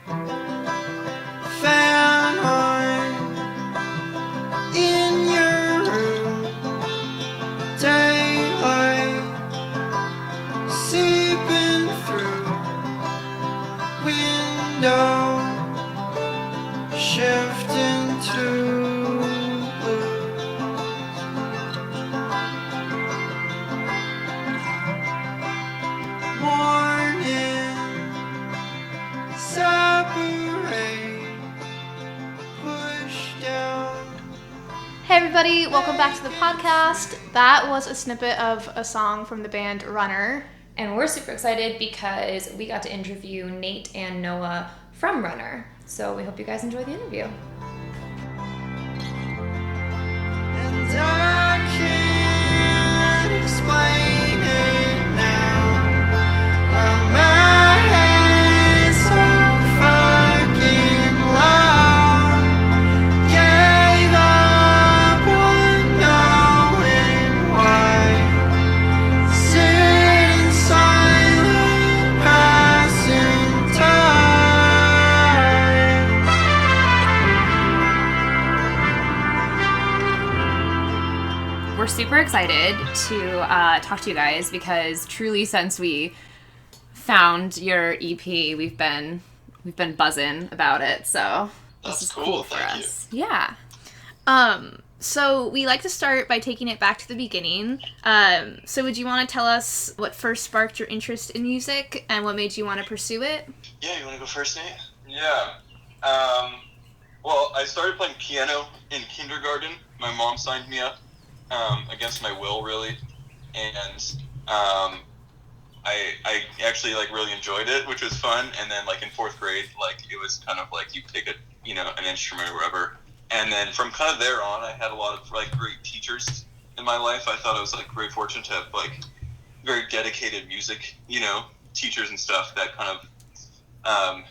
Fan art in your room, daylight seeping through window, shifting to blue. Morning, separate, push down. Hey everybody, welcome back to the podcast. That was a snippet of a song from the band Runner. And we're super excited because we got to interview Nate and Noah from Runner. So we hope you guys enjoy the interview. And I can't explain it now. My head's so fucking loud. Gave up on knowing why. Sit in silent, passing time. We're super excited to talk to you guys because truly since we found your EP, we've been buzzing about it. So this is cool for us. Yeah. So we like to start by taking it back to the beginning. So would you want to tell us what first sparked your interest in music and what made you want to pursue it? Yeah, you want to go first, Nate? Yeah. Well, I started playing piano in kindergarten. My mom signed me up against my will, really, and I actually really enjoyed it, which was fun. And then in fourth grade, it was kind of you pick an instrument or whatever. And then from kind of there on, I had a lot of great teachers in my life. I thought I was very fortunate to have very dedicated music teachers and stuff that kind of I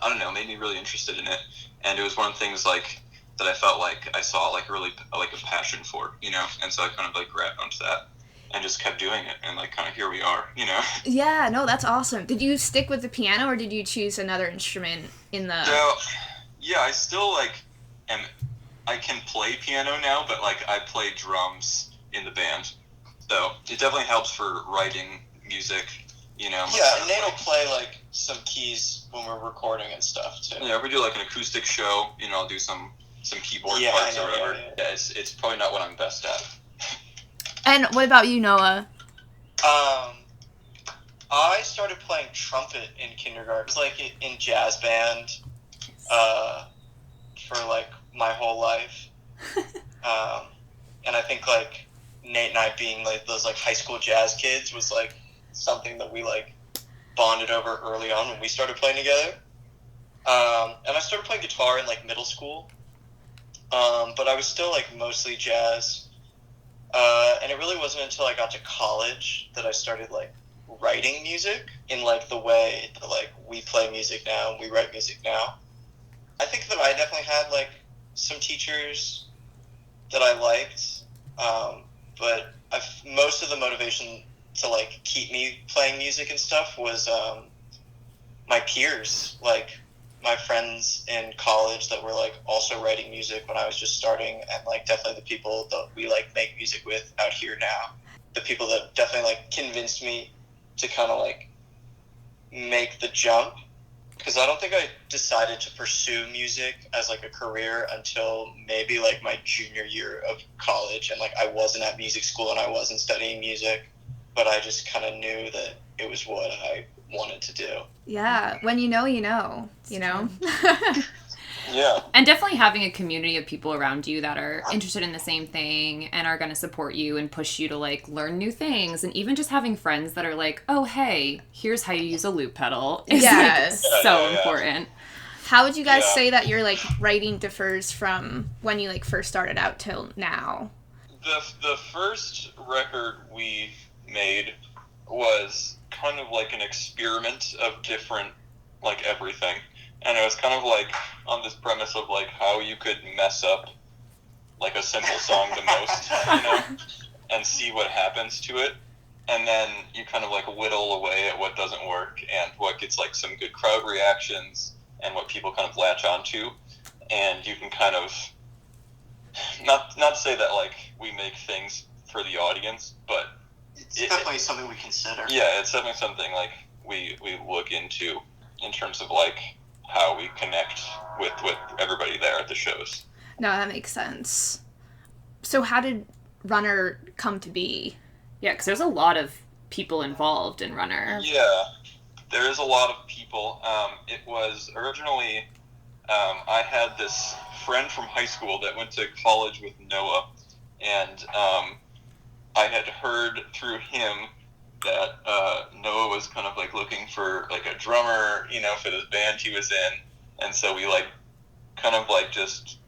don't know, made me really interested in it. And it was one of the things that I felt I saw really a passion for, and so I kind of grabbed onto that and just kept doing it, and kind of here we are, Yeah, no, that's awesome. Did you stick with the piano or did you choose another instrument in the... So, yeah, I still I can play piano now, but I play drums in the band. So it definitely helps for writing music, Yeah, and Nate will play some keys when we're recording and stuff too. Yeah, we do an acoustic show, I'll do some keyboard parts or whatever. Yeah, it's probably not what I'm best at. And what about you, Noah? I started playing trumpet in kindergarten. It was in jazz band for my whole life. And I think Nate and I being those high school jazz kids was something that we bonded over early on when we started playing together. And I started playing guitar in middle school. But I was still mostly jazz. And it really wasn't until I got to college that I started writing music in the way that we play music now and we write music now. I think that I definitely had some teachers that I liked, but most of the motivation to keep me playing music and stuff was my peers, my friends in college that were also writing music when I was just starting, and definitely the people that we make music with out here now. The people that definitely convinced me to kind of make the jump, because I don't think I decided to pursue music as a career until maybe my junior year of college, and I wasn't at music school and I wasn't studying music, but I just kind of knew that it was what I wanted to do. Yeah, when you know, you know. Yeah. And definitely having a community of people around you that are interested in the same thing and are going to support you and push you to learn new things, and even just having friends that are oh, hey, here's how you use a loop pedal is so important. How would you guys say that your writing differs from when you first started out till now? The first record we made was kind of an experiment of different everything, and it was kind of on this premise of how you could mess up a simple song the most, and see what happens to it. and then you kind of like whittle away at what doesn't work and what gets like some good crowd reactions and what people kind of latch onto, and you can kind of not say that like we make things for the audience, but it's definitely something we consider. Yeah, it's definitely something like we look into in terms of like how we connect with everybody there at the shows. No, that makes sense. So how did Runner come to be? Yeah, because there's a lot of people involved in Runner. Yeah, there is a lot of people. It was originally, I had this friend from high school that went to college with Noah, and I had heard through him that Noah was kind of like looking for like a drummer, for this band he was in, and so we like kind of like just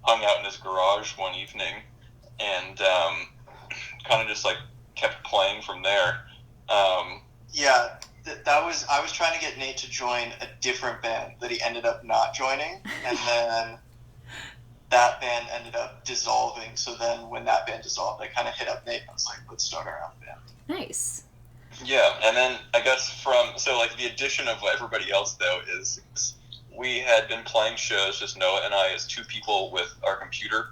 hung out in his garage one evening, and kind of just like kept playing from there. Yeah, I was trying to get Nate to join a different band that he ended up not joining, and then that band ended up dissolving. So then when that band dissolved, I kind of hit up Nate and I was like, let's start our own band. Nice. Yeah, and then I guess so like the addition of everybody else though is we had been playing shows, just Noah and I as two people with our computer,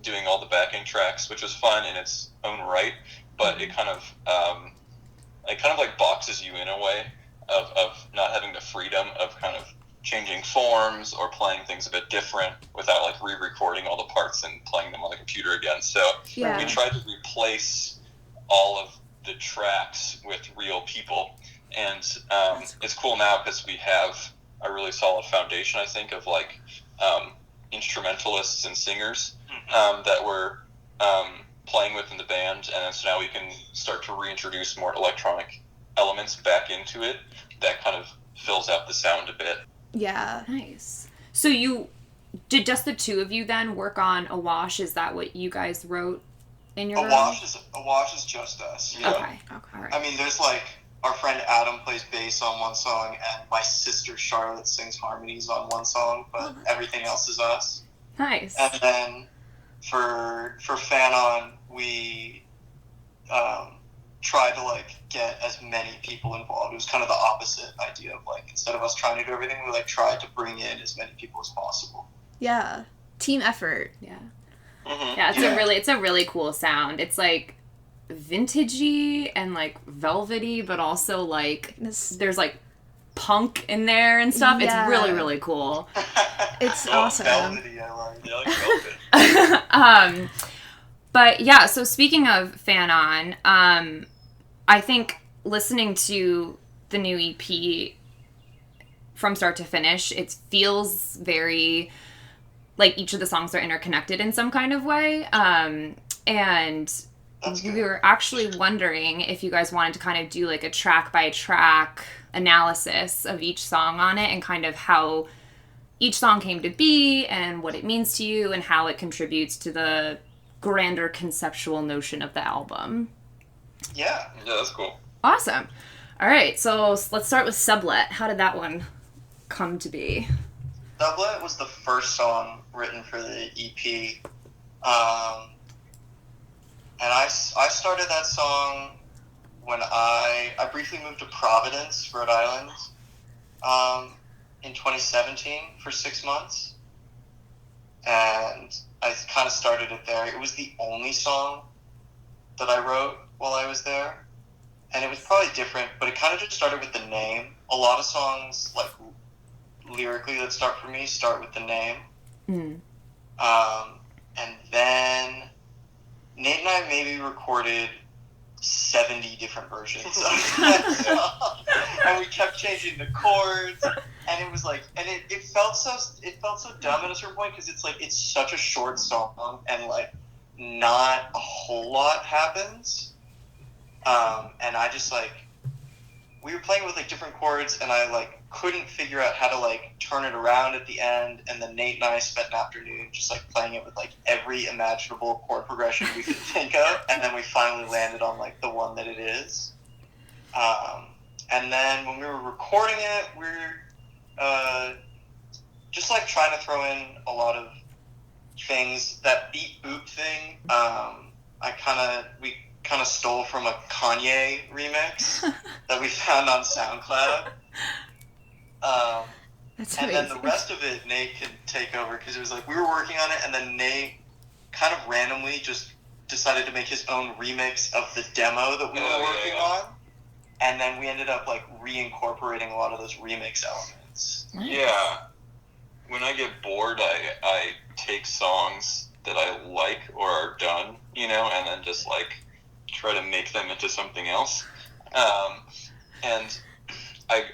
doing all the backing tracks, which was fun in its own right, but it kind of like boxes you in a way of not having the freedom of kind of changing forms or playing things a bit different without like re-recording all the parts and playing them on the computer again. So Yeah. we tried to replace all of the tracks with real people, and it's cool now because we have a really solid foundation, I think, of like instrumentalists and singers that we're playing with in the band, and so now we can start to reintroduce more electronic elements back into it that kind of fills out the sound a bit. Yeah. Nice. So did just the two of you then work on Awash? Is that what you guys wrote in your room? Awash is just us. Yeah. Okay. All right. I mean, there's like our friend Adam plays bass on one song, and my sister Charlotte sings harmonies on one song, but everything else is us. Nice. And then for Fanon, we tried to like get as many people involved. It was kind of the opposite idea of like, instead of us trying to do everything, we like tried to bring in as many people as possible. Yeah. Team effort. Yeah. Mm-hmm. Yeah, it's a really cool sound. It's like vintagey and like velvety, but also like there's like punk in there and stuff. Yeah. It's really, really cool. It's awesome. Velvety, I like. Yeah, like velvet. But yeah, so speaking of Fanon, I think listening to the new EP from start to finish, it feels very like each of the songs are interconnected in some kind of way. And we were actually wondering if you guys wanted to kind of do like a track by track analysis of each song on it and kind of how each song came to be and what it means to you and how it contributes to the grander conceptual notion of the album. Yeah. Yeah, that's cool. Awesome. All right, so let's start with Sublet. How did that one come to be? Sublet was the first song written for the EP. And I started that song when I briefly moved to Providence, Rhode Island, in 2017 for 6 months. And I kind of started it there. It was the only song that I wrote while I was there. And it was probably different, but it kind of just started with the name. A lot of songs, like lyrically that start for me, start with the name. Mm. And then Nate and I maybe recorded 70 different versions of that song. And we kept changing the chords. And it was like, and it felt so dumb at a certain point because it's like, it's such a short song and like not a whole lot happens. And I just like, we were playing with like different chords and I like couldn't figure out how to like turn it around at the end. And then Nate and I spent an afternoon just like playing it with like every imaginable chord progression we could think of. And then we finally landed on like the one that it is. And then when we were recording it, we were just like trying to throw in a lot of things. That beat boop thing, we kind of stole from a Kanye remix that we found on SoundCloud. That's And amazing. then the rest of it, Nate could take over, because it was like we were working on it, and then Nate kind of randomly just decided to make his own remix of the demo that we were working on, and then we ended up like reincorporating a lot of those remix elements. Yeah. When I get bored, I take songs that I like or are done, you know, and then just like try to make them into something else. And I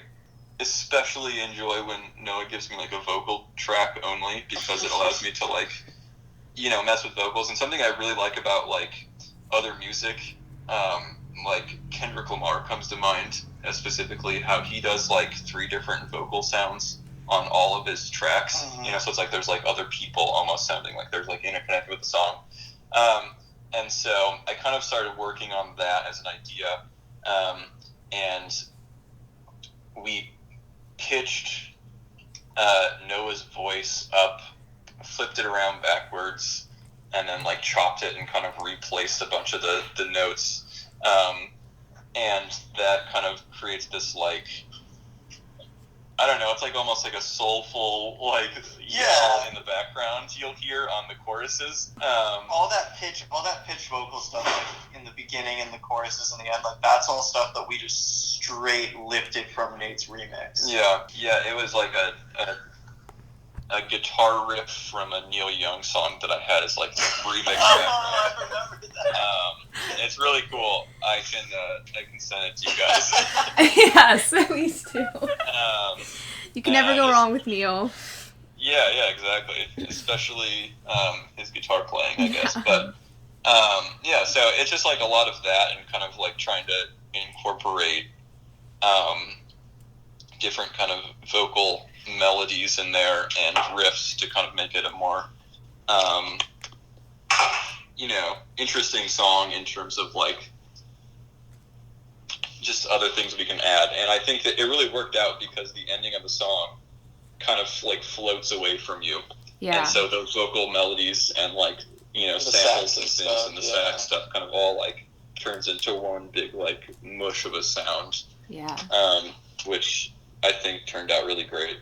especially enjoy when Noah gives me like a vocal track only, because it allows me to like, you know, mess with vocals. And something I really like about like other music, like Kendrick Lamar comes to mind, specifically how he does like 3 different vocal sounds on all of his tracks. You know, so it's like there's like other people almost sounding like there's like interconnected with the song. And so I kind of started working on that as an idea, and we pitched Noah's voice up, flipped it around backwards, and then like chopped it and kind of replaced a bunch of the notes, and that kind of creates this like, I don't know, it's like almost like a soulful like yell in the background you'll hear on the choruses. All that pitch vocal stuff, like in the beginning and the choruses in the end, like that's all stuff that we just straight lifted from Nate's remix. Yeah, it was like a guitar riff from a Neil Young song that I had as like remix background. I remember that. It's really cool. I can send it to you guys. Yes, please do. You can never go just- wrong with Neil. Yeah, exactly. Especially his guitar playing, I guess. But so it's just like a lot of that, and kind of like trying to incorporate different kind of vocal melodies in there and riffs to kind of make it a more interesting song in terms of like just other things we can add. And I think that it really worked out because the ending of the song kind of like floats away from you. Yeah. And so those vocal melodies and like, you know, The samples sax and and synths stuff, and the yeah. sax stuff kind of all like turns into one big like mush of a sound, Yeah. which I think turned out really great.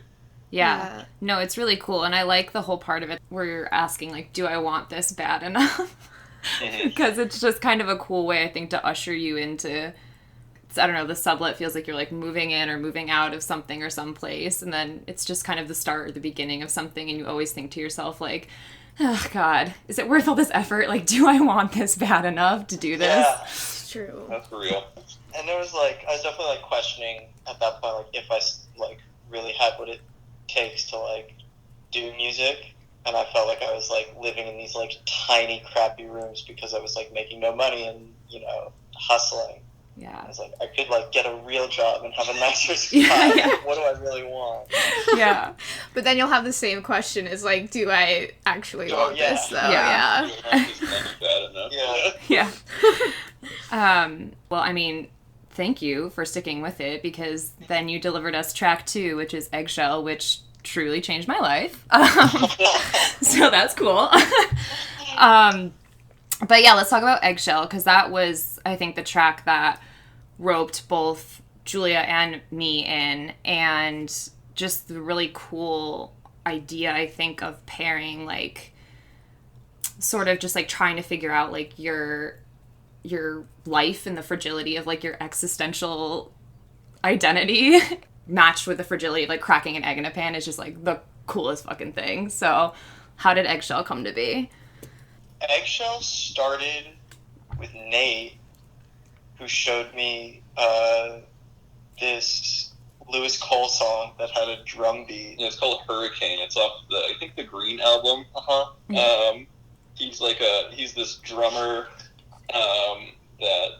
Yeah. No, it's really cool. And I like the whole part of it where you're asking, like, do I want this bad enough? Because it's just kind of a cool way, I think, to usher you into, I don't know, the sublet feels like you're, like, moving in or moving out of something or someplace. And then it's just kind of the start or the beginning of something. And you always think to yourself, like, oh, God, is it worth all this effort? Like, do I want this bad enough to do this? Yeah. It's true. That's for real. And there was like, I was definitely like questioning at that point, like if I like really had what it takes to like do music. And I felt like I was like living in these like tiny crappy rooms because I was like making no money and, you know, hustling. Yeah. I was like, I could like get a real job and have a nicer spot. Yeah. What do I really want? Yeah. But then you'll have the same question is like, do I actually Oh, want yeah. this though? Yeah. Yeah. It's not bad enough. Yeah. Yeah. Well, I mean, thank you for sticking with it, because then you delivered us track 2, which is Eggshell, which truly changed my life. So that's cool. But yeah, let's talk about Eggshell, because that was, I think, the track that roped both Julia and me in, and just the really cool idea, I think, of pairing, like, sort of just, like, trying to figure out, like, your life and the fragility of, like, your existential identity matched with the fragility of, like, cracking an egg in a pan is just, like, the coolest fucking thing. So how did Eggshell come to be? Eggshell started with Nate, who showed me this Lewis Cole song that had a drum beat. Yeah, it's called Hurricane. It's off I think the Green album. He's this drummer that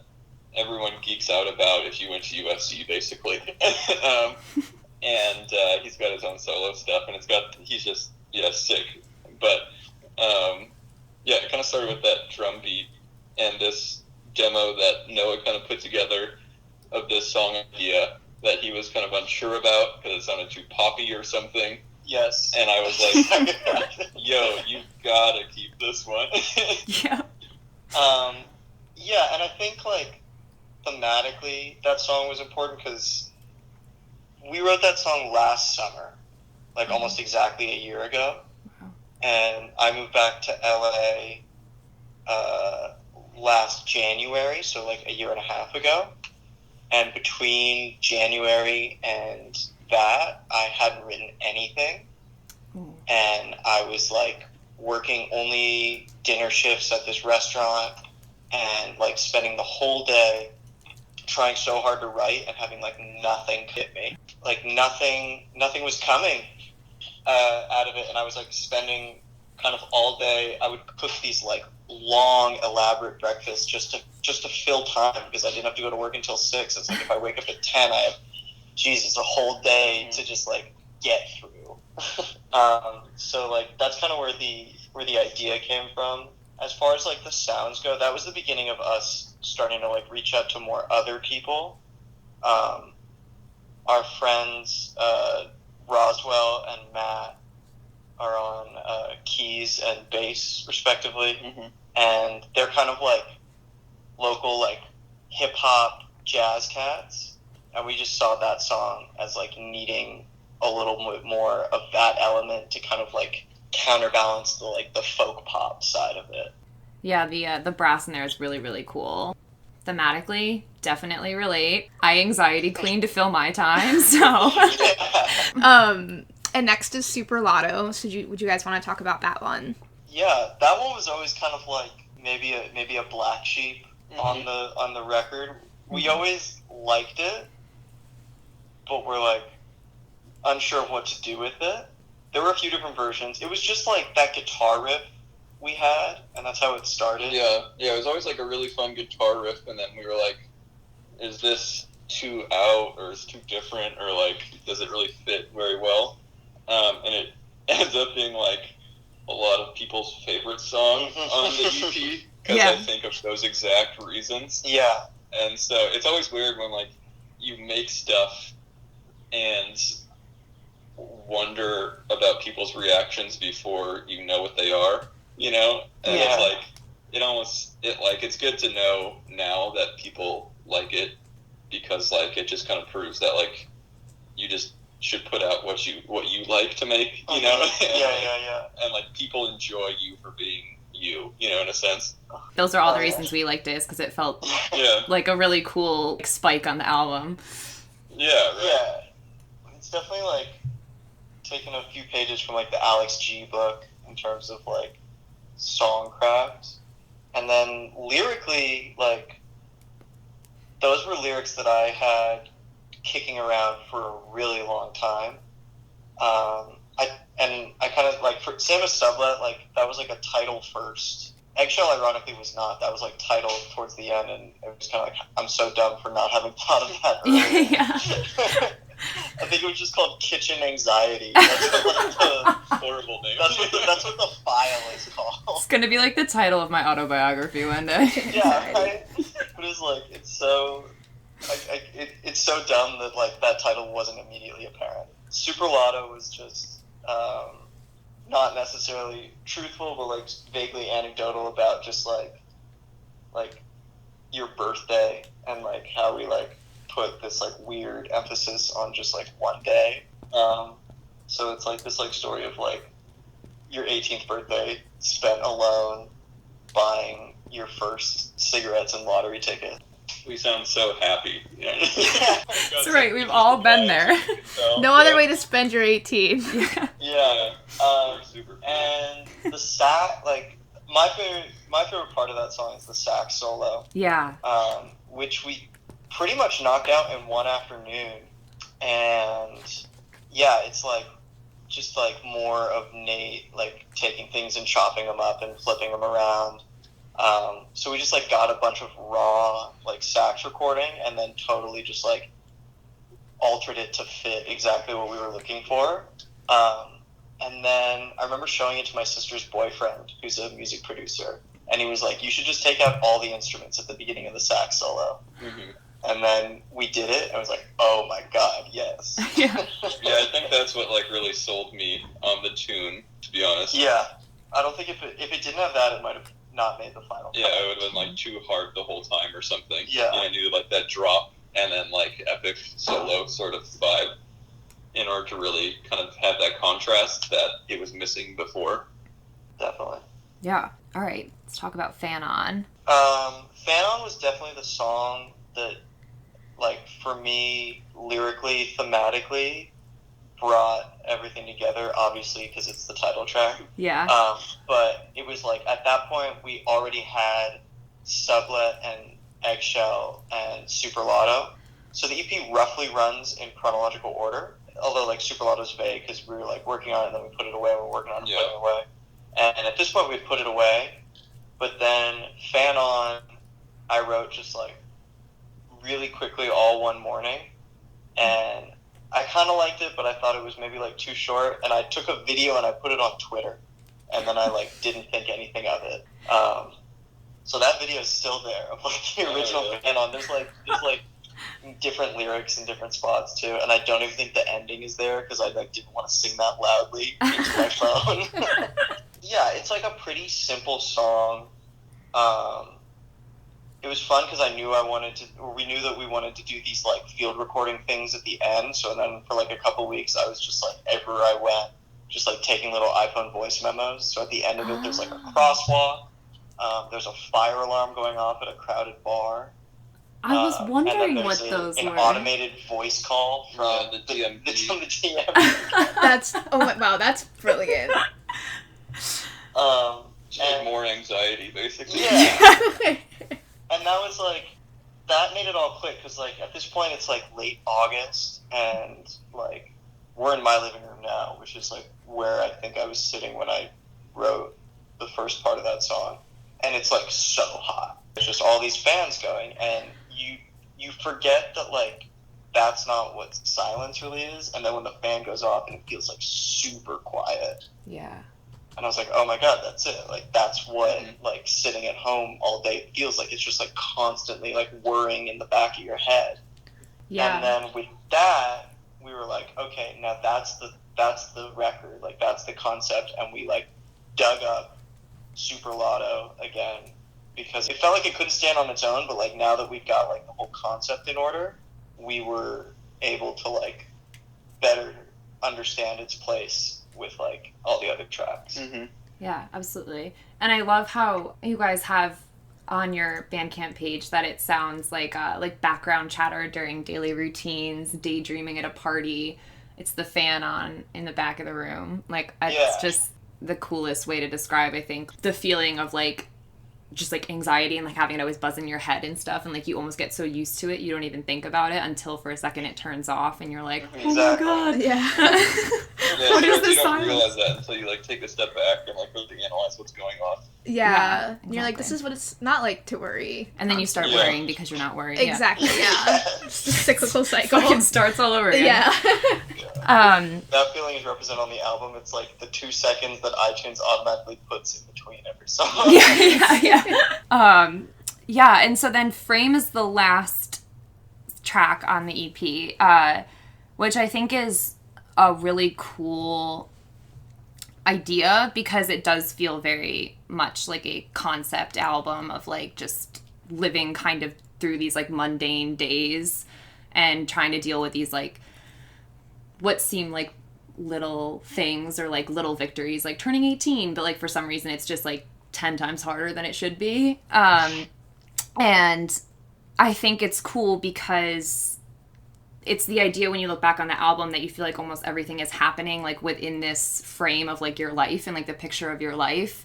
everyone geeks out about if you went to UFC, basically. And he's got his own solo stuff, and he's just sick. But it kind of started with that drum beat and this demo that Noah kind of put together of this song idea that he was kind of unsure about because it sounded too poppy or something. Yes. And I was like, yo, you gotta keep this one. Yeah. Yeah, and I think, like, thematically, that song was important because we wrote that song last summer, like almost exactly a year ago. Wow. And I moved back to LA last January, so like a year and a half ago. And between January and that, I hadn't written anything. Ooh. And I was like working only dinner shifts at this restaurant and like spending the whole day trying so hard to write and having like nothing hit me. Like nothing was coming out of it. And I was like spending kind of all day. I would cook these like long, elaborate breakfasts just to fill time because I didn't have to go to work until 6. It's like if I wake up at 10, I have, Jesus, a whole day to just like get through. So like that's kind of where the idea came from. As far as like the sounds go, that was the beginning of us starting to like reach out to more other people. Our friends Roswell and Matt are on keys and bass respectively, and they're kind of like local like hip hop jazz cats, and we just saw that song as like needing a little bit more of that element to kind of like counterbalance the folk pop side of it. Yeah, the brass in there is really, really cool. Thematically, definitely relate. I anxiety clean to fill my time, so. And next is Super Lotto. So would you guys want to talk about that one? Yeah, that one was always kind of like maybe a black sheep on the record. We always liked it, but we're like unsure of what to do with it. There were a few different versions. It was just like that guitar riff we had, and that's how it started. Yeah, it was always like a really fun guitar riff, and then we were like, is this too out, or is it too different, or like, does it really fit very well? And it ends up being like a lot of people's favorite song on the EP, because I think of those exact reasons. Yeah. And so it's always weird when like you make stuff and wonder about people's reactions before you know what they are, you know? And it's like, it's good to know now that people like it, because like it just kind of proves that like you just should put out what you like to make, you know? And like people enjoy you for being you know, in a sense. Those are all the reasons we liked it, is because it felt like a really cool spike on the album. Yeah, right. Yeah. It's definitely like taking a few pages from like the Alex G book in terms of like songcraft. And then lyrically, like those were lyrics that I had kicking around for a really long time. I kind of like, for same as Sublet, like that was like a title first. Eggshell ironically was not. That was like titled towards the end, and it was kind of like, I'm so dumb for not having thought of that earlier. I think it was just called Kitchen Anxiety. That's like the horrible name. That's what the file is called. It's gonna be like the title of my autobiography one day. Yeah, right? But it's like, it's so it's so dumb that like that title wasn't immediately apparent. Super Lotto was just not necessarily truthful, but like vaguely anecdotal about just like your birthday, and like how we like put this like weird emphasis on just like one day. So it's like this like story of like your 18th birthday spent alone buying your first cigarettes and lottery ticket. We sound so happy. Yeah. That's right, we've all been there. No other way to spend your 18. Yeah. Super cool. And the sax, like my favorite part of that song is the sax solo. Yeah. Which we pretty much knocked out in one afternoon. And yeah, it's like just like more of Nate like taking things and chopping them up and flipping them around. So we just like got a bunch of raw like sax recording and then totally just like altered it to fit exactly what we were looking for. And then I remember showing it to my sister's boyfriend, who's a music producer, and he was like, you should just take out all the instruments at the beginning of the sax solo. And then we did it, and I was like, oh my god, yes. Yeah, I think that's what like really sold me on the tune, to be honest. Yeah, I don't think if it didn't have that, it might have not made the final cut. Yeah, it would have been like too hard the whole time or something. Yeah. And I knew like that drop and then like epic solo sort of vibe in order to really kind of have that contrast that it was missing before. Definitely. Yeah. All right. Let's talk about Fan On. Fan On was definitely the song that, like, for me, lyrically, thematically, brought everything together, obviously, because it's the title track. Yeah. But it was like, at that point, we already had Sublet and Eggshell and Super Lotto. So the EP roughly runs in chronological order, although, like, Super Lotto's vague, because we were, like, working on it, and then we put it away, and we're working on it, putting it away. And at this point, we'd put it away. But then Fan On, I wrote just, like, really quickly all one morning. And I kind of liked it, but I thought it was maybe, like, too short. And I took a video and I put it on Twitter. And then I, like, didn't think anything of it. So that video is still there of, like, the original Fan On. There's different lyrics in different spots, too. And I don't even think the ending is there because I, like, didn't want to sing that loudly into my phone. Yeah, it's, like, a pretty simple song. It was fun because we knew that we wanted to do these, like, field recording things at the end. So then for, like, a couple weeks, I was just, like, everywhere I went, just, like, taking little iPhone voice memos. So at the end of it, there's, like, a crosswalk. There's a fire alarm going off at a crowded bar. I was wondering what those were. An automated voice call from the DMV. From the DMV. That's brilliant. Just more anxiety, basically. Yeah. And that was, like, that made it all click, because, like, at this point, it's, like, late August, and, like, we're in my living room now, which is, like, where I think I was sitting when I wrote the first part of that song. And it's, like, so hot. There's just all these fans going, and you forget that, like, that's not what silence really is, and then when the fan goes off, and it feels, like, super quiet. Yeah. And I was like, oh my God, that's it. Like, that's what, like, sitting at home all day feels like. It's just, like, constantly, like, whirring in the back of your head. Yeah. And then with that, we were like, okay, now that's the record. Like, that's the concept. And we, like, dug up Super Lotto again because it felt like it couldn't stand on its own. But, like, now that we've got, like, the whole concept in order, we were able to, like, better understand its place with, like, all the other tracks. Mm-hmm. Yeah, absolutely. And I love how you guys have on your Bandcamp page that it sounds like background chatter during daily routines, daydreaming at a party. It's the fan on in the back of the room. Like, it's just the coolest way to describe, I think, the feeling of, like, just, like, anxiety and, like, having it always buzz in your head and stuff, and, like, you almost get so used to it you don't even think about it until for a second it turns off and you're like, oh my God. Yeah. What is this You don't silence? realize that until you, like, take a step back and, like, really analyze what's going on. Yeah. Exactly. You're like, this is what it's not like to worry. And then you start Yeah. worrying because you're not worried. Exactly, yeah. It's a cyclical cycle. Fucking starts all over again. Yeah. That feeling is represented on the album. It's like the 2 seconds that iTunes automatically puts in between every song. Yeah, and so then Frame is the last track on the EP, which I think is a really cool idea because it does feel very much like a concept album of, like, just living kind of through these, like, mundane days and trying to deal with these, like, what seem like little things or, like, little victories, like turning 18, but, like, for some reason it's just, like, 10 times harder than it should be. And I think it's cool because it's the idea when you look back on the album that you feel like almost everything is happening, like, within this frame of, like, your life and, like, the picture of your life.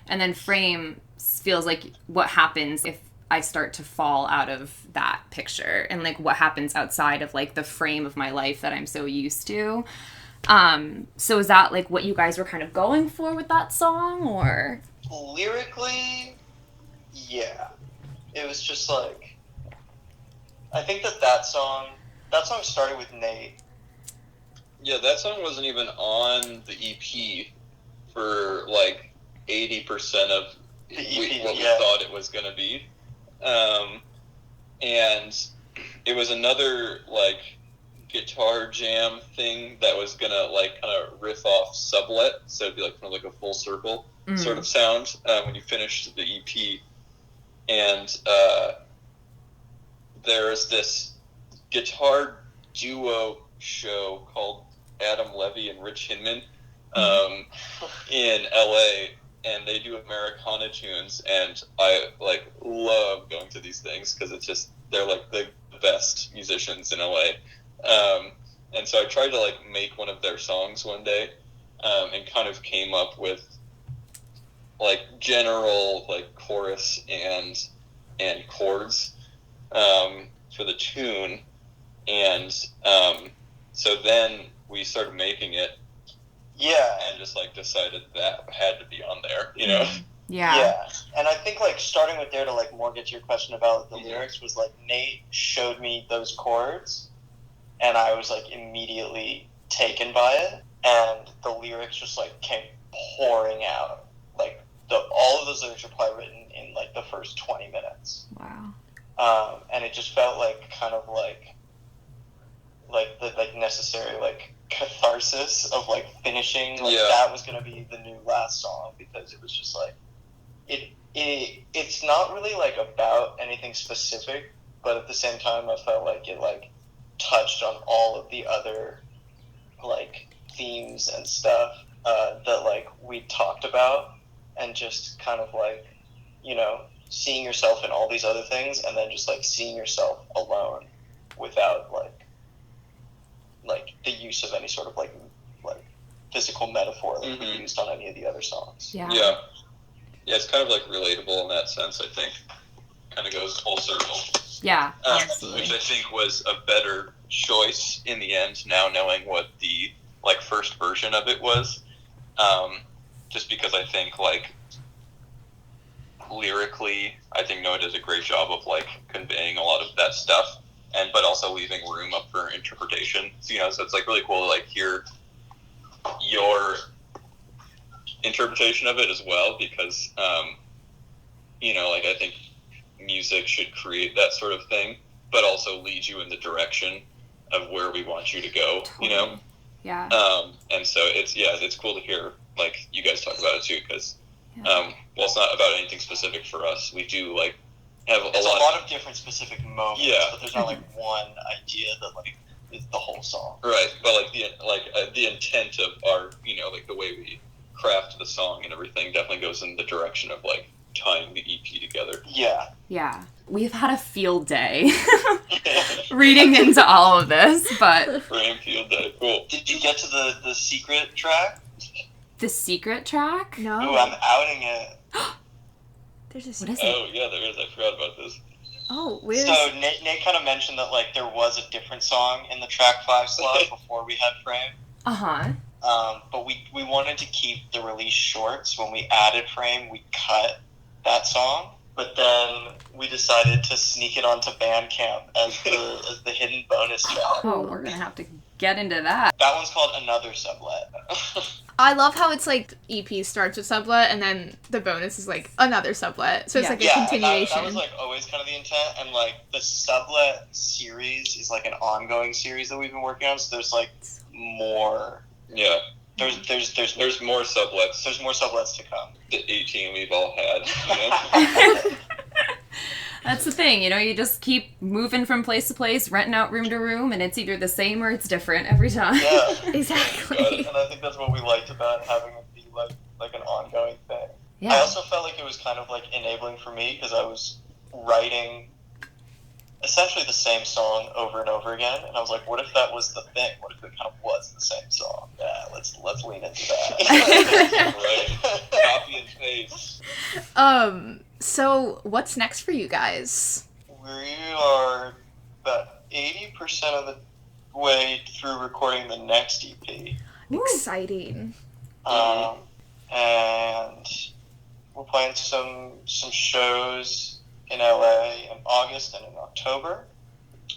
And then Frame feels like what happens if I start to fall out of that picture and, like, what happens outside of, like, the frame of my life that I'm so used to. So is that, like, what you guys were kind of going for with that song, or? Lyrically, yeah. It was just, like, I think that song started with Nate. Yeah, that song wasn't even on the EP for, like, 80% of The EP, what we thought it was going to be. And it was another, like, guitar jam thing that was going to, like, kind of riff off Sublet, so it'd be, like, kind of like a full circle. sort of sound when you finish the EP. And there's this guitar duo show called Adam Levy and Rich Hinman in LA, and they do Americana tunes, and I like love going to these things because it's just they're like the best musicians in LA. And so I tried to like make one of their songs one day, and kind of came up with like general like chorus and chords for the tune, and so then we started making it, and just like decided that had to be on there, you know. Yeah. And I think like starting with there to like more get to your question about the lyrics was like Nate showed me those chords, and I was like immediately taken by it, and the lyrics just like came pouring out. Like all of those lyrics are probably written in like the first 20 minutes. Wow. And it just felt like kind of like the like necessary like catharsis of like finishing like that was going to be the new last song, because it was just like it's not really like about anything specific, but at the same time I felt like it like touched on all of the other like themes and stuff that like we talked about, and just kind of like, you know, seeing yourself in all these other things, and then just like seeing yourself alone without like the use of any sort of like physical metaphor that we used on any of the other songs. Yeah. It's kind of like relatable in that sense. I think kind of goes full circle. Yeah, absolutely. Which I think was a better choice in the end, now knowing what the like first version of it was, just because I think like lyrically, I think Noah does a great job of like conveying a lot of that stuff, but also leaving room up for interpretation. So, you know, so it's like really cool to like hear your interpretation of it as well, because you know, like I think music should create that sort of thing, but also lead you in the direction of where we want you to go. Totally. You know. Yeah. And so it's cool to hear like you guys talk about it too, because well, it's not about anything specific for us. We do like have a lot of different specific moments, but there's not like one idea that like is the whole song. Right, but like the intent of our, you know, like the way we craft the song and everything definitely goes in the direction of like tying the EP together. Yeah. We've had a field day reading into all of this, but Frame field day, cool. Did you get to the secret track? The secret track? No. Ooh, I'm outing it. There's a What secret. is it? Oh yeah, there is. I forgot about this. Oh, where's... So Nate kind of mentioned that like there was a different song in the track 5 slot before we had Frame. But we wanted to keep the release short, so when we added Frame, we cut that song. But then we decided to sneak it onto Bandcamp as the hidden bonus track. Oh, we're gonna have to get into that. That one's called Another Sublet. I love how it's like EP starts with sublet and then the bonus is like another sublet. So it's like a continuation. That was like always kind of the intent, and like the sublet series is like an ongoing series that we've been working on. So there's like more. Yeah. There's more sublets. There's more sublets to come. The 18 we've all had, you know? That's the thing, you know, you just keep moving from place to place, renting out room to room, and it's either the same or it's different every time. Yeah. Exactly. And I think that's what we liked about having it be like an ongoing thing. Yeah. I also felt like it was kind of like enabling for me, because I was writing essentially the same song over and over again, and I was like, what if that was the thing? What if it kind of was the same song? Yeah, let's lean into that. Right. Copy and paste. So what's next for you guys? We are about 80% of the way through recording the next EP. Exciting. And we're playing some shows in LA in August and in October.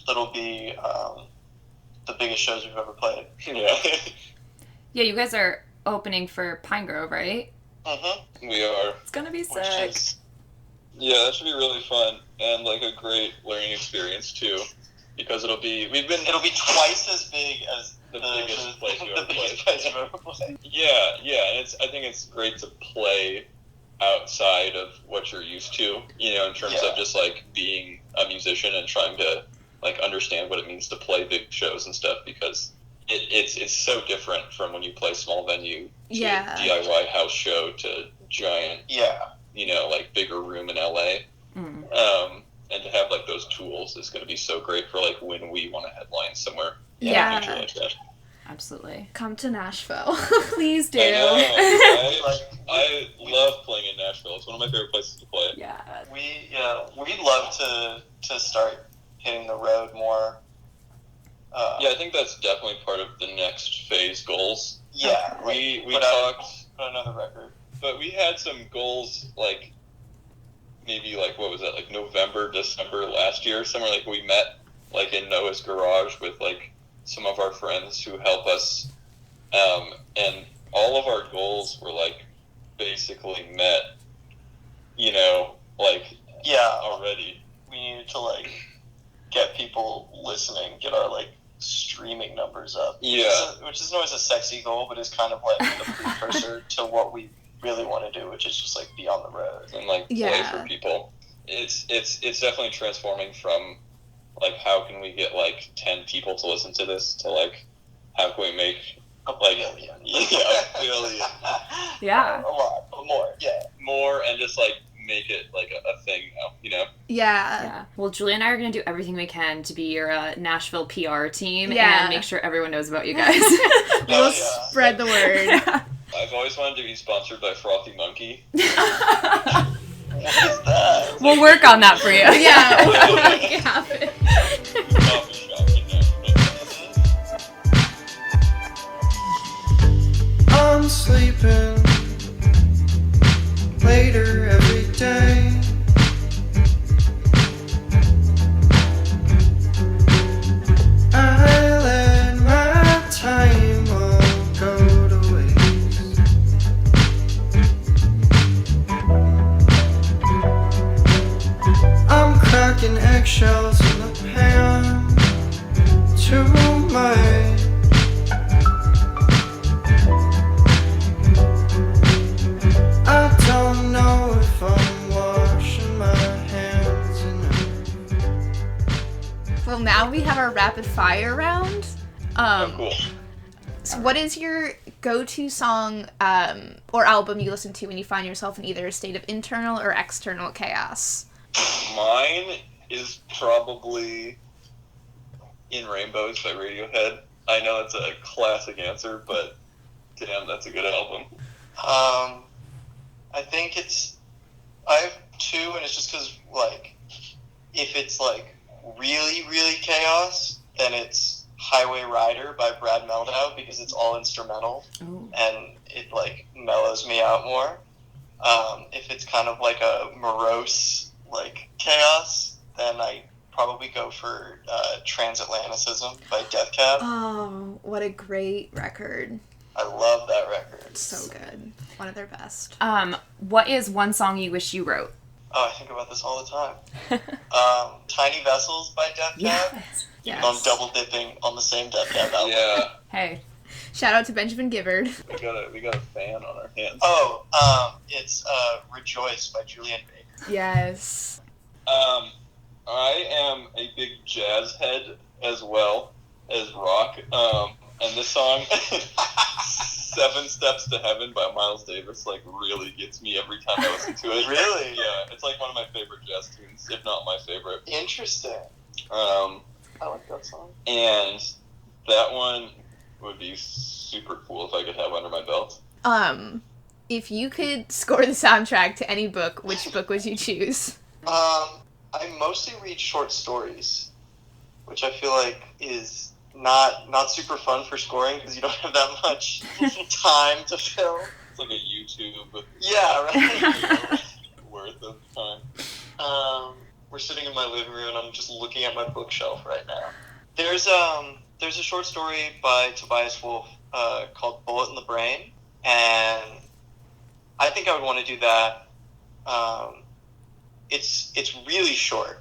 That'll be the biggest shows we've ever played. Yeah. Yeah, you guys are opening for Pine Grove, right? Mm-hmm. We are. It's gonna be sick. Yeah, that should be really fun and like a great learning experience too. because it'll be twice as big as the biggest place you the ever biggest played. place you've ever played. Yeah, and I think it's great to play outside of what you're used to, in terms of just like being a musician and trying to like understand what it means to play big shows and stuff, because it's so different from when you play small venue to DIY house show to giant, like bigger room in LA. And to have like those tools is going to be so great for like when we want to headline somewhere in the future like that. Absolutely. Come to Nashville. Please do. I love playing in Nashville. It's one of my favorite places to play. Yeah. We'd love to start hitting the road more. I think that's definitely part of the next phase goals. Yeah. We put talked another record. But we had some goals like maybe like what was that, like November, December last year, somewhere. Like we met like in Noah's garage with like some of our friends who help us, and all of our goals were like basically met, already. We needed to like get people listening, get our like streaming numbers up. Which isn't always a sexy goal, but is kind of like the precursor to what we really want to do, which is just like be on the road and like play for people. It's definitely transforming from like how can we get like 10 people to listen to this to like how can we make a billion. A billion. Yeah. A lot more. Yeah. More, and just like make it like a thing now, Yeah. Well, Julie and I are going to do everything we can to be your Nashville PR team and make sure everyone knows about you guys. We'll spread the word. I've always wanted to be sponsored by Frothy Monkey. What is that? We'll work on that for you. Yeah, we'll make it happen. Coffee shop in Nashville. I'm sleeping later every day. I let my time all go to waste. I'm cracking eggshells in the pan too much. I don't know if I'm washing my hands enough. Well, now we have our rapid fire round. Cool. So what is your go-to song or album you listen to when you find yourself in either a state of internal or external chaos? Mine is probably In Rainbows by Radiohead. I know that's a classic answer, but damn, that's a good album. I think I have two, and it's just because, like, if it's, like, really, really chaos, then it's Highway Rider by Brad Mehldau, because it's all instrumental, and it, like, mellows me out more. If it's kind of like a morose, like, chaos, then I probably go for Transatlanticism by Death Cab. Oh, what a great record. I love that record. So good. One of their best. What is one song you wish you wrote? Oh, I think about this all the time. Tiny Vessels by Death Cab. Yes. I'm double dipping on the same Death Cab album. Yeah. Hey. Shout out to Benjamin Gibbard. We got a fan on our hands. Oh, it's Rejoice by Julian Baker. Yes. I am a big jazz head as well as rock. And this song, 7 Steps to Heaven by Miles Davis, like really gets me every time I listen to it. Really? Yeah, it's like one of my favorite jazz tunes, if not my favorite. Interesting. I like that song. And that one would be super cool if I could have under my belt. If you could score the soundtrack to any book, which book would you choose? I mostly read short stories, which I feel like is not super fun for scoring because you don't have that much time to fill. It's like a YouTube right. worth of time. We're sitting in my living room and I'm just looking at my bookshelf right now. There's a short story by Tobias Wolff called Bullet in the Brain, and I think I would want to do that. It's really short,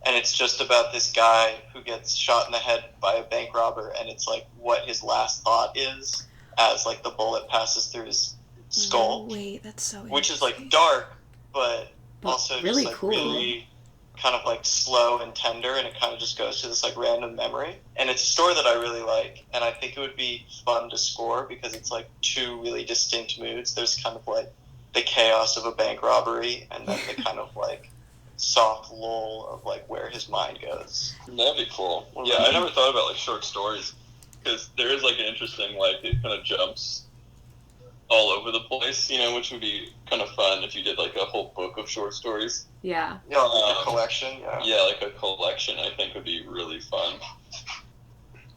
and it's just about this guy who gets shot in the head by a bank robber, and it's like what his last thought is as like the bullet passes through his skull. Wait, that's so which is interesting. like dark, but also really just like cool. really kind of like slow and tender, and it kind of just goes to this like random memory. And it's a story that I really like, and I think it would be fun to score because it's like two really distinct moods. There's kind of like the chaos of a bank robbery, and then the kind of like soft lull of like where his mind goes. That'd be cool. Yeah, I never thought about like short stories because there is like an interesting like it kind of jumps all over the place, you know, which would be kind of fun if you did like a whole book of short stories. Yeah. Yeah, like a collection. Yeah, like a collection, I think would be really fun.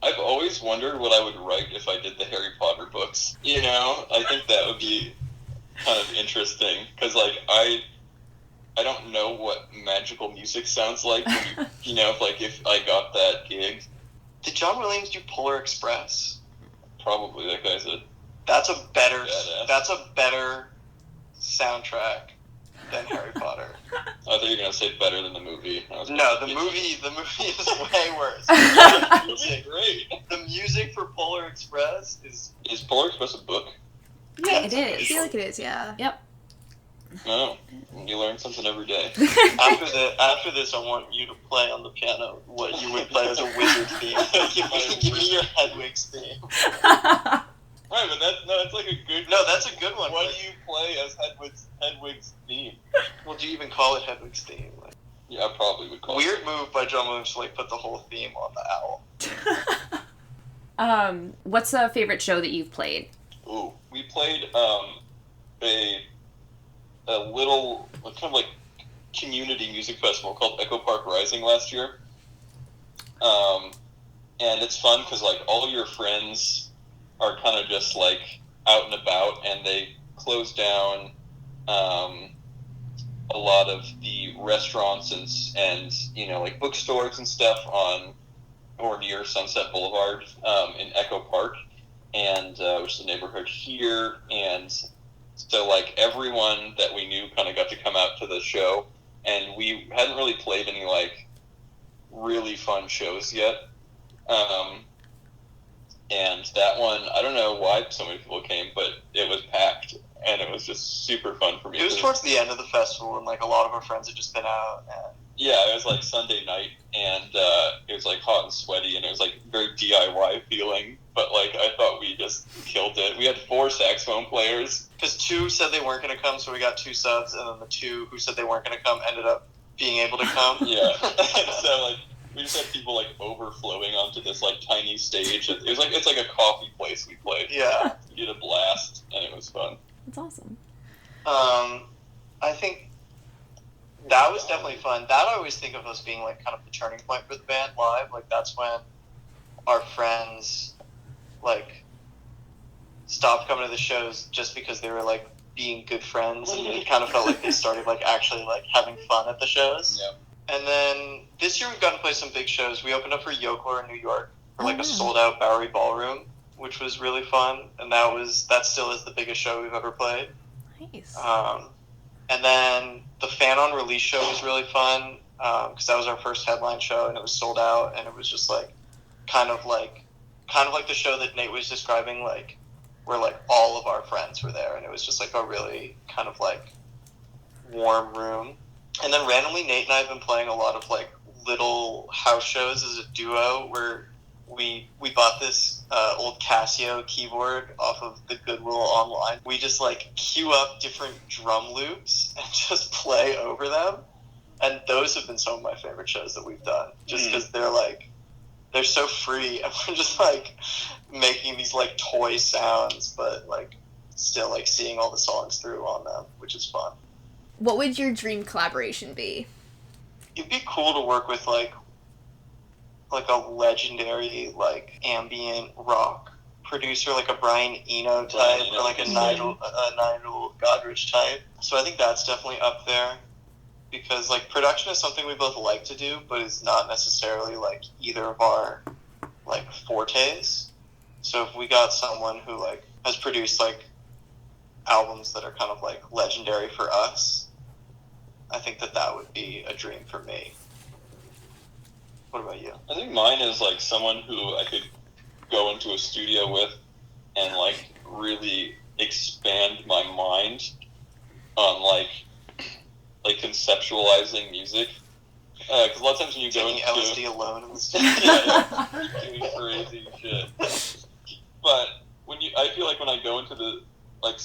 I've always wondered what I would write if I did the Harry Potter books. You know, I think that would be kind of interesting because like I don't know what magical music sounds like when you know, if I got that gig. Did John Williams do Polar Express? Probably. That guy's a That's a better. badass. That's a better soundtrack than Harry Potter. I thought you were gonna say better than the movie. No, the movie is way worse. The movie's great. The music for Polar Express is Is Polar Express a book? Yeah, it I is. feel like it is, yeah. Yep. No. You learn something every day. after this. I want you to play on the piano what you would play as a wizard theme. Give me your Hedwig's theme. Right, but that's like a good. No, that's a good one. What do you play as Hedwig's theme? Well, do you even call it Hedwig's theme? Like, Yeah, I probably would call weird it. move by John Williams to like put the whole theme on the owl. What's a favorite show that you've played? Ooh, we played a little kind of like community music festival called Echo Park Rising last year. And it's fun because like all your friends are kind of just like out and about, and they close down a lot of the restaurants and you know like bookstores and stuff on or near Sunset Boulevard in Echo Park, and which is a neighborhood here. And so like everyone that we knew kind of got to come out to the show, and we hadn't really played any like really fun shows yet. And that one, I don't know why so many people came, but it was packed, and it was just super fun for me. It was towards the end of the festival, and like a lot of our friends had just been out. And yeah, it was like Sunday night, and it was like hot and sweaty, and it was like very DIY feeling. But like I thought we just killed it. We had 4 saxophone players. because 2 said they weren't going to come, so we got 2 subs, and then the 2 who said they weren't going to come ended up being able to come. Yeah, so like we just had people like overflowing onto this like tiny stage. It was like it's like a coffee place we played. Yeah. We did a blast, and it was fun. That's awesome. I think that was definitely fun. That I always think of as being like kind of the turning point for the band live. Like that's when our friends like stopped coming to the shows just because they were like being good friends, and it kind of felt like they started like actually like having fun at the shows. Yeah. And then this year we've gotten to play some big shows. We opened up for Yoklor in New York for like a sold out Bowery Ballroom, which was really fun, and that still is the biggest show we've ever played. Nice. And then the fan on release show was really fun because that was our first headline show, and it was sold out, and it was just like kind of like the show that Nate was describing, like where like all of our friends were there, and it was just like a really kind of like warm room. And then randomly Nate and I have been playing a lot of like little house shows as a duo where we bought this old Casio keyboard off of the Goodwill online. We just like queue up different drum loops and just play over them. And those have been some of my favorite shows that we've done, just because they're so free, and we're just like making these like toy sounds, but like still like seeing all the songs through on them, which is fun. What would your dream collaboration be? It'd be cool to work with like a legendary like ambient rock producer, like a Brian Eno type, or like a Nigel Godrich type. So I think that's definitely up there, because like production is something we both like to do, but it's not necessarily like either of our like fortes. So if we got someone who like has produced like albums that are kind of like legendary for us, I think that would be a dream for me. What about you? I think mine is like someone who I could go into a studio with and like really expand my mind on like conceptualizing music. Because a lot of times when you go Taking into LSD alone in the studio. doing crazy shit. But I feel like when I go into the like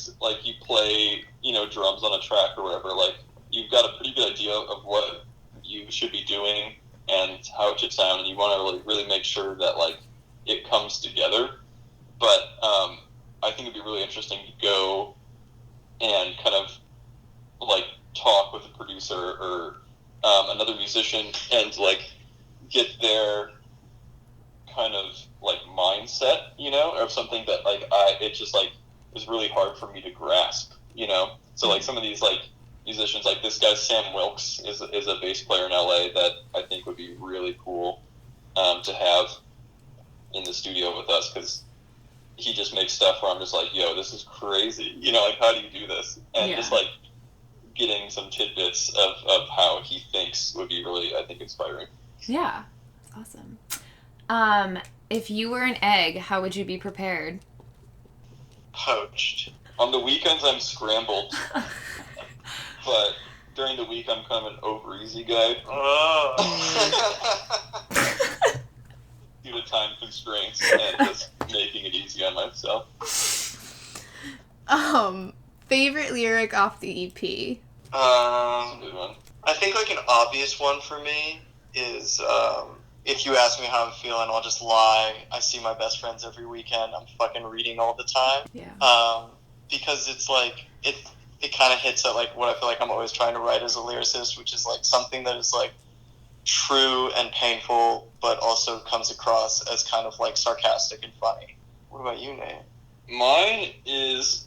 you play, drums on a track or whatever, like you've got a pretty good idea of what you should be doing and how it should sound, and you want to really make sure that like it comes together. But I think it'd be really interesting to go and kind of like talk with a producer or another musician and like get their kind of like mindset, of something that like it just like was really hard for me to grasp, So like some of these like musicians, like this guy Sam Wilkes is a bass player in LA that I think would be really cool to have in the studio with us, because he just makes stuff where I'm just like, yo, this is crazy, like how do you do this? And just like getting some tidbits of how he thinks would be really, I think, inspiring. Yeah, that's awesome. If you were an egg, how would you be prepared? Poached. On the weekends, I'm scrambled, but during the week, I'm kind of an over easy guy. Oh. Due to time constraints and just making it easy on myself. Favorite lyric off the EP? That's a good one. I think like an obvious one for me is if you ask me how I'm feeling, I'll just lie. I see my best friends every weekend. I'm fucking reading all the time. Yeah. Because it's like it kind of hits at like what I feel like I'm always trying to write as a lyricist, which is like something that is like true and painful, but also comes across as kind of like sarcastic and funny. What about you, Nate? Mine is,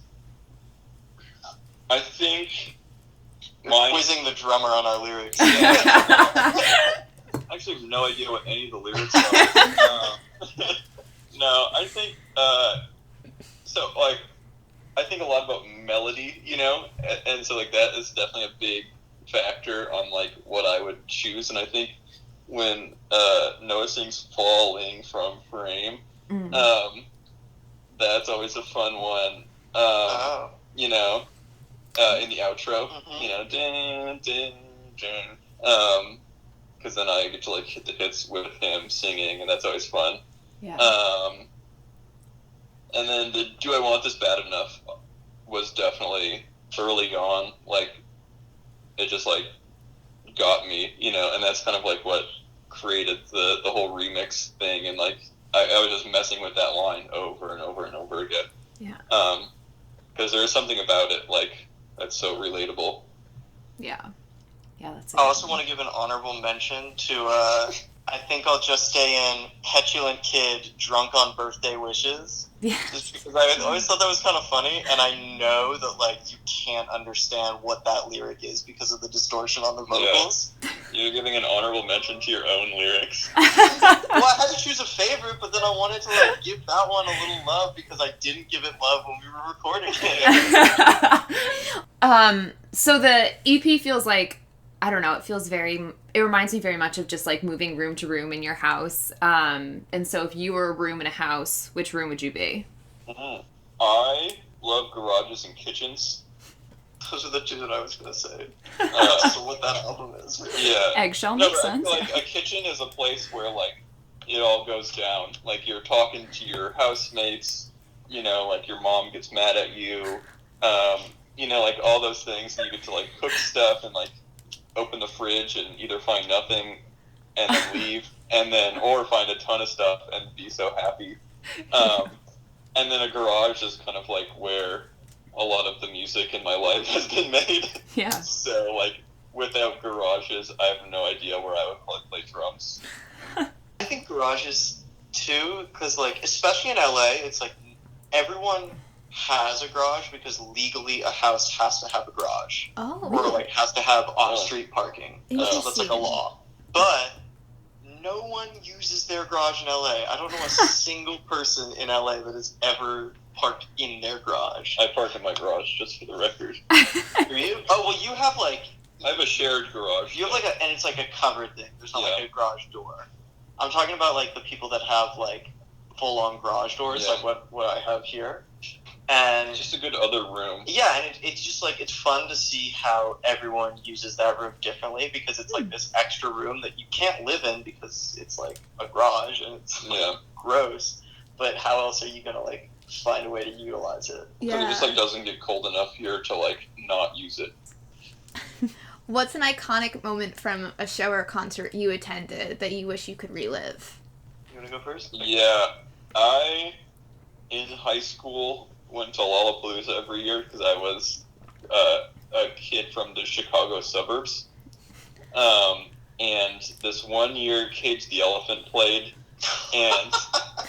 I think, Quizzing the drummer on our lyrics. I actually have no idea what any of the lyrics are. No, I think, so, like, I think a lot about melody, and so, like, that is definitely a big factor on, like, what I would choose, and I think when Noah sings Falling from Frame, that's always a fun one, in the outro, dun, dun, dun, because then I get to like hit the hits with him singing, and that's always fun. Yeah. And then the "Do I Want This Bad Enough" was definitely early on, like it just like got me, and that's kind of like what created the whole remix thing, and like I was just messing with that line over and over and over again. Yeah. Because there is something about it like that's so relatable. Yeah. Yeah, that's I also want to give an honorable mention to, I think I'll just stay in Petulant Kid, Drunk on Birthday Wishes. Yeah. Just because I always thought that was kind of funny, and I know that, like, you can't understand what that lyric is because of the distortion on the vocals. Yeah. You're giving an honorable mention to your own lyrics. Well, I had to choose a favorite, but then I wanted to, like, give that one a little love because I didn't give it love when we were recording it. So the EP feels like, I don't know, it reminds me very much of just like moving room to room in your house. And so if you were a room in a house, which room would you be? Mm-hmm. I love garages and kitchens. Those are the two that I was going to say. That's also what that album is. Really. Yeah. Eggshell makes sense. Like a kitchen is a place where like it all goes down. Like you're talking to your housemates, like your mom gets mad at you, like all those things, and you get to like cook stuff and like open the fridge and either find nothing and then leave, or find a ton of stuff and be so happy. And then a garage is kind of like where a lot of the music in my life has been made. Yeah. So like without garages, I have no idea where I would play drums. I think garages too, because like especially in LA, it's like everyone has a garage because legally a house has to have a garage. Oh. Or like has to have off-street parking. So that's like a law. But no one uses their garage in LA. I don't know a single person in LA that has ever parked in their garage. I park in my garage, just for the record. Do you? Oh, well, you have like... I have a shared garage. You have like and it's like a covered thing. There's not like a garage door. I'm talking about like the people that have like full-on garage doors, Yeah. like what I have here. And Just a good other room. yeah, and it's just like it's fun to see how everyone uses that room differently, because it's like this extra room that you can't live in because it's like a garage and it's like, Yeah. gross. But how else are you gonna like find a way to utilize it? Because it just like doesn't get cold enough here to like not use it. What's an iconic moment from a show or concert you attended that you wish you could relive? You wanna go first? Yeah, I in high school went to Lollapalooza every year because I was a kid from the Chicago suburbs. And this one year, Cage the Elephant played, and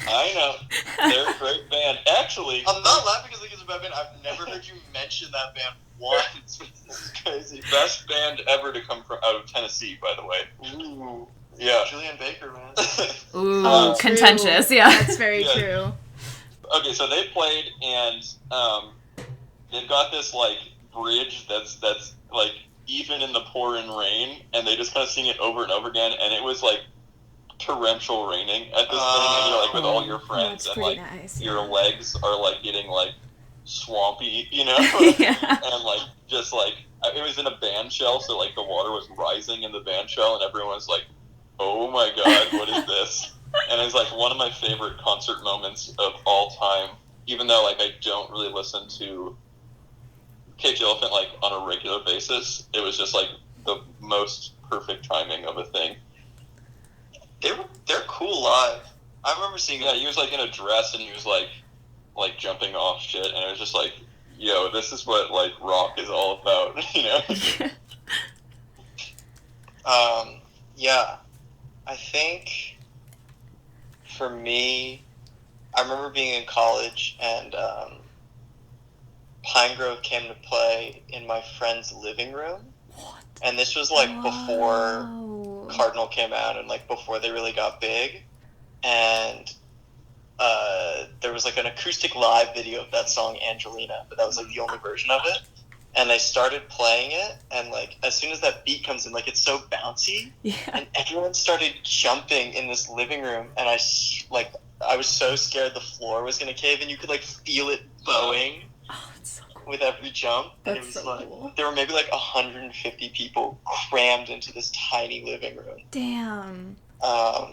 I know they're a great band. Actually, I'm not laughing because it's a bad band. I've never heard you mention that band once. This is crazy. best band ever to come from out of Tennessee, by the way. Ooh, Yeah. Julian Baker, man. Ooh, True. contentious, yeah. That's very Yeah. true. Okay, so they played, and they've got this like bridge that's like even in the pouring rain, and they just kind of sing it over and over again, and it was like torrential raining at this thing, and you're like with all your friends, That's and pretty like nice. your legs are like getting like swampy, you know, Yeah. and like just like it was in a band shell, so like the water was rising in the band shell, and everyone was like, "Oh my god, what is this?" And it's like one of my favorite concert moments of all time, even though like I don't really listen to Cage the Elephant like on a regular basis. It was just like the most perfect timing of a thing. They're cool live. I remember seeing Yeah, he was like in a dress and he was like jumping off shit, and it was just like, yo, this is what like rock is all about, you know? Yeah, I think for me, I remember being in college and Pine Grove came to play in my friend's living room. What? And this was like before Wow. Cardinal came out and like before they really got big. And there was like an acoustic live video of that song Angelina, but that was like the only version of it. And they started playing it, and like as soon as that beat comes in, like it's so bouncy, Yeah. and everyone started jumping in this living room, and I was so scared the floor was gonna cave, and you could like feel it bowing Oh, it's so cool. with every jump. And it That's was so like cool. there were maybe like 150 people crammed into this tiny living room. Damn.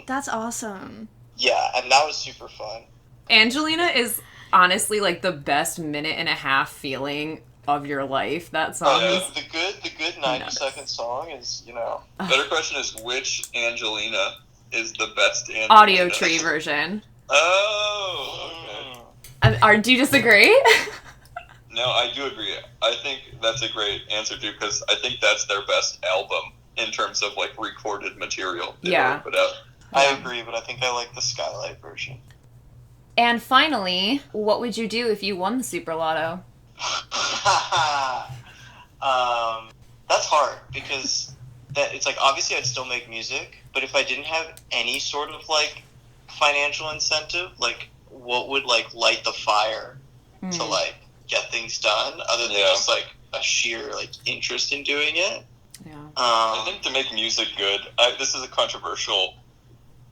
That's awesome. Yeah, and that was super fun. Angelina is honestly like the best minute and a half feeling of your life. That song yeah. is The good 90-second song is, you know. Better question is, which Angelina is the best Angelina? audio tree version. Oh, okay. Do you disagree? No, I do agree. I think that's a great answer too, because I think that's their best album in terms of like recorded material they've Yeah. ever put out. I agree, but I think I like the Skylight version. And finally, what would you do if you won the Super Lotto? That's hard because it's like obviously I'd still make music, but if I didn't have any sort of like financial incentive, like what would like light the fire to like get things done other than just like a sheer like interest in doing it? Yeah. I think to make music good, this is a controversial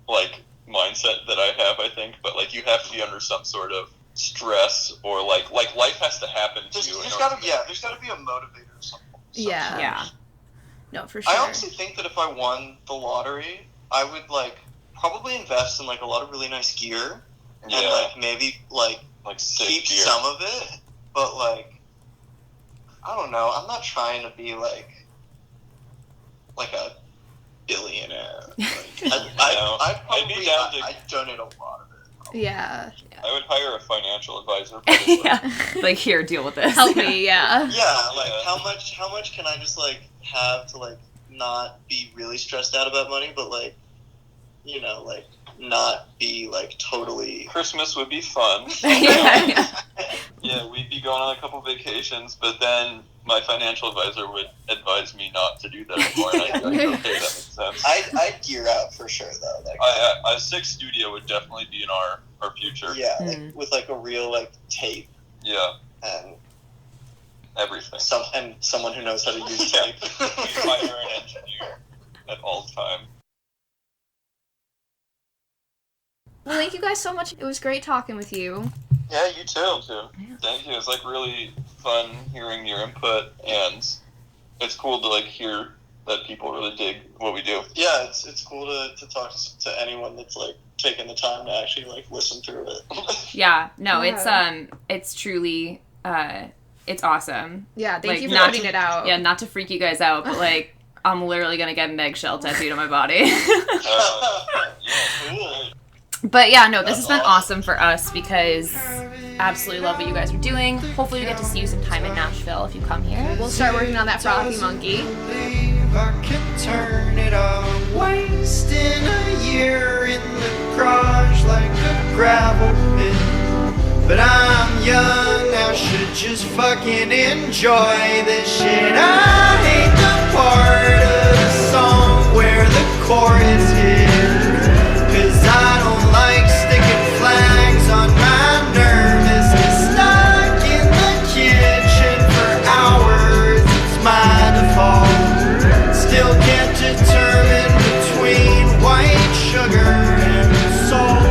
like mindset that I have, I think, but like you have to be under some sort of stress or like life has to happen to you. There's gotta be a motivator or something. Yeah. Yeah. No, for sure. I honestly think that if I won the lottery, I would like probably invest in like a lot of really nice gear and like maybe like sick keep gear. some of it, but like I don't know. I'm not trying to be like a billionaire. Like, I'd donate a lot of it. Yeah. I would hire a financial advisor. Yeah. Like, here, deal with this. Help me, yeah. Yeah, like how much can I just like have to like not be really stressed out about money, but like, you know, like not be like totally. Christmas would be fun. Yeah. Yeah, we'd be going on a couple vacations, but then my financial advisor would advise me not to do that anymore. And I'd be like, okay, that makes sense. I'd gear out for sure though. Like, A sick studio would definitely be in our future. yeah, like with like a real like tape Yeah, and everything. someone who knows how to use tape. We hire an engineer at all times. Well, thank you guys so much. It was great talking with you. Yeah, you too. Thank you. It's like really fun hearing your input, and it's cool to like hear that people really dig what we do. Yeah, it's cool to talk to anyone that's like taking the time to actually like listen through it. Yeah, no, Yeah. it's truly, it's awesome. Yeah, thank Like, you for not putting to- it out. Yeah, not to freak you guys out, but like, I'm literally gonna get an eggshell tattooed on my body. Yeah, Cool. But yeah, no, this That's has been awesome. awesome for us because absolutely love what you guys are doing. Hopefully we get to see you sometime in Nashville if you come here. We'll start working on that frothy monkey. Believe I can turn it all. Wasting a year in the garage like a gravel pit. But I'm young, I should just fucking enjoy this shit. I hate the part of the song where the chorus hits. 'Cause I don't like sticking flags on my nervousness. Stuck in the kitchen for hours, it's my default. Still can't determine between white sugar and salt.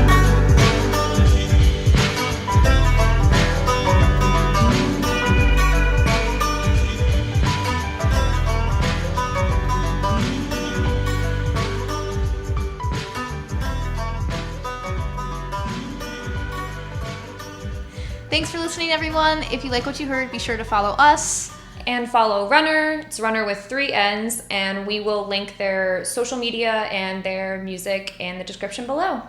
Thanks for listening, everyone. If you like what you heard, be sure to follow us. And follow Runner. It's Runner with 3 N's, and we will link their social media and their music in the description below.